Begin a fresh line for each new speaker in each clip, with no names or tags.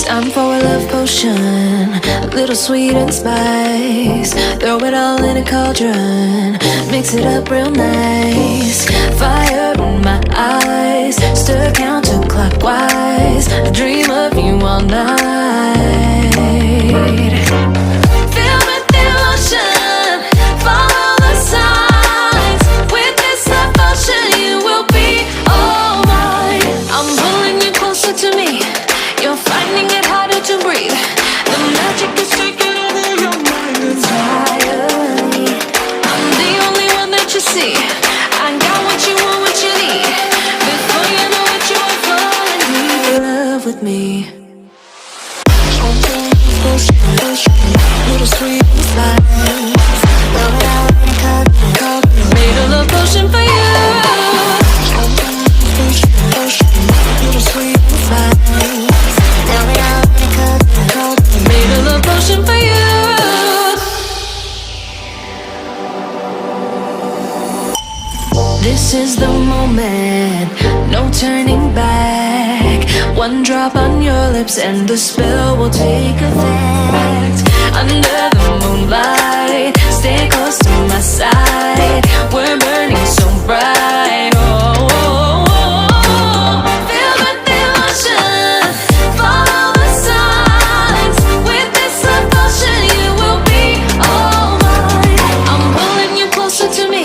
Time for a love potion, a little sweet and spice. Throw it all in a cauldron, mix it up real nice. Fire in my eyes, stir counterclockwise. I dream of you all night. Feel with emotion, follow the signs. With this devotion, you will be all mine. I'm pulling you closer to me. You're finding it harder to breathe. The magic is taking over your mind entirely. I'm the only one that you see. I got what you want, what you need. Before you know it, you are falling deep in love with me. Little sweet spice. Made a love potion for you. Little sweet spice. Made a love potion for you. This is the moment, no turning back. One drop on your lips and the spell will take effect. Under the moonlight, stay close to my side. We're burning so bright. Oh, oh, oh, oh. Feel the emotion, follow the signs. With this devotion, you will be all mine. I'm pulling you closer to me.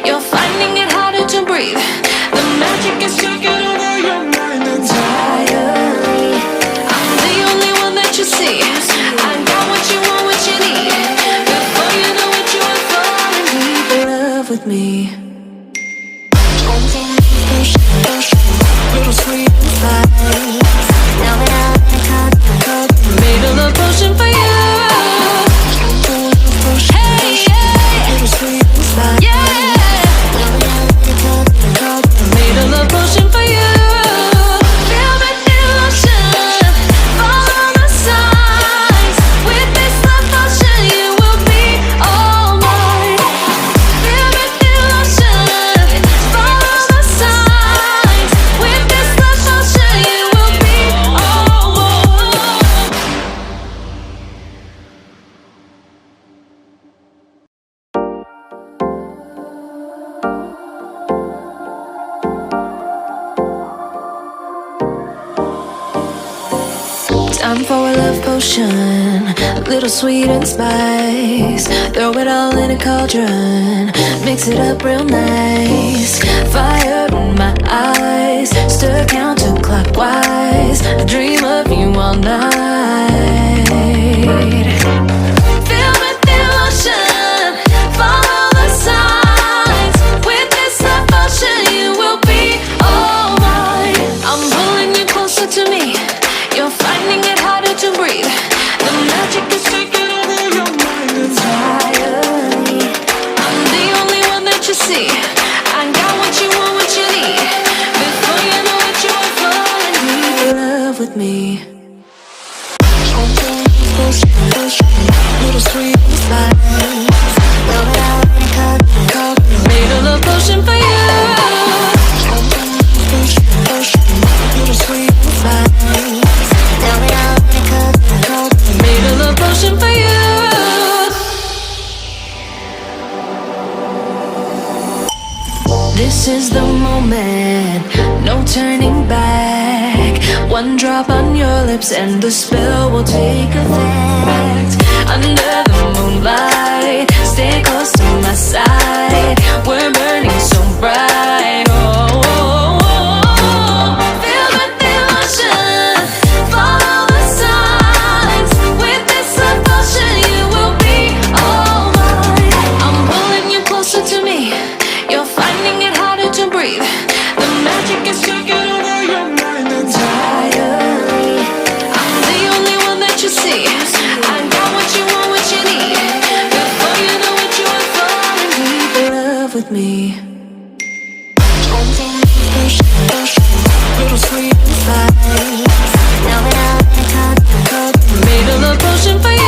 You're finding it harder to breathe. The magic is taking over your mind entirely. I'm the only one that you see. I got what you want, what you need. Before you know it, you are falling deep in love with me. Little sweet spice. Made a love potion for you. Hey, yeah. Little sweet spice. Yeah. Made a love potion for you. Feel the emotion, follow the signs. With this love potion, you will be all mine. Feel the emotion, follow the signs. With this love potion, you will be all mine. Time for a love potion, a little sweet and spice. Throw it all in a cauldron, mix it up real nice. Fire in my eyes, stir counterclockwise. I dream of you all night. Feel with emotion, follow the signs. With this devotion, you will be all mine. I'm pulling you closer to me. You're finding it harder to breathe. The magic is taking over your mind entirely. I'm the only one that you see. I got what you want, what you need. Before you know it, you are falling deep in love with me. Little sweet spice. Made a love potion for you. Little sweet spice. Made a love potion for you. This is the moment, no turning back. One drop on your lips and the spell will take effect. Under the moonlight, stay close to my side. We're burning so bright. Oh, oh, oh, oh. Feel the emotion, follow the signs. With this devotion, you will be all mine. I'm pulling you closer to me. You're finding it harder to breathe. The magic is taking over your mind entirely. I'm the only one that you see. I got what you want, what you need. Before you know it, you are falling deep in love with me. Little sweet spice. Made a love potion for you.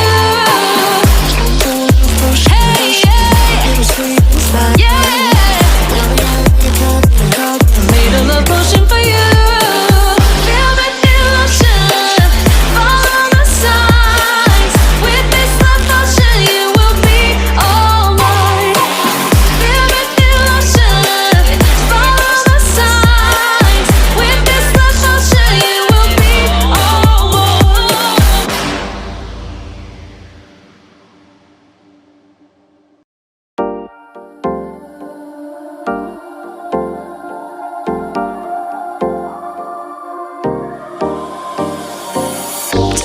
Hey, yeah. Little sweet spice. Yeah. Made a love potion for you. Feel the emotion,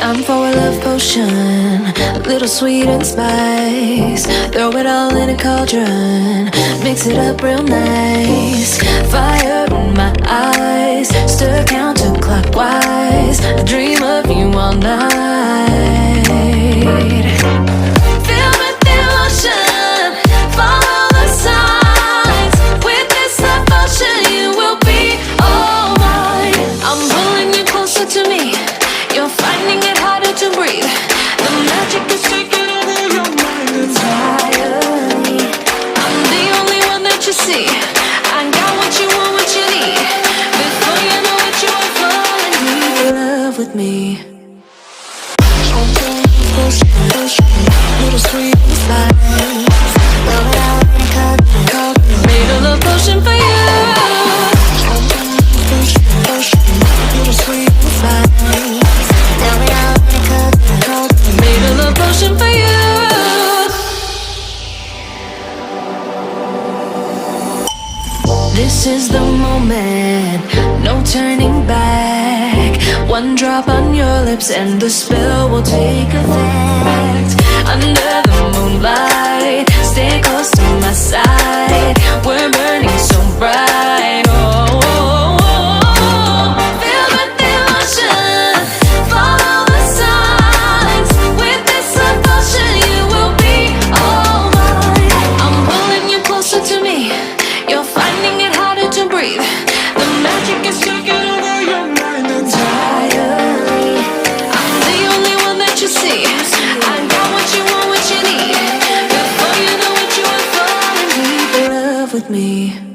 Time for a love potion, a little sweet and spice. Throw it all in a cauldron, mix it up real nice. Fire in my eyes, stir counterclockwise. I dream of you all night. Filled with devotion, follow the signs. With this devotion, you will be all mine. I'm pulling you closer to me. You're finding it harder to breathe. The magic is taking over your mind entirely. I'm the only one that you see. I got what you want, what you need. Before you know it, you are falling deep in love with me. Little sweet spice. Made a love potion for you. Little sweet spice. Made a love potion for you. This is the moment, no turning back. One drop on your lips and the spell will take effect. Under the moonlight, stay close to my side. We're burning so bright. Oh, oh, oh, oh. Filled with devotion, follow the signs. With this devotion, you will be all mine. I'm pulling you closer to me. You're finding it harder to breathe. The magic is taking over your mind entirely. I'm the only one that you see. I got what you want, what you need. Before you know it, you are falling deep in love with me.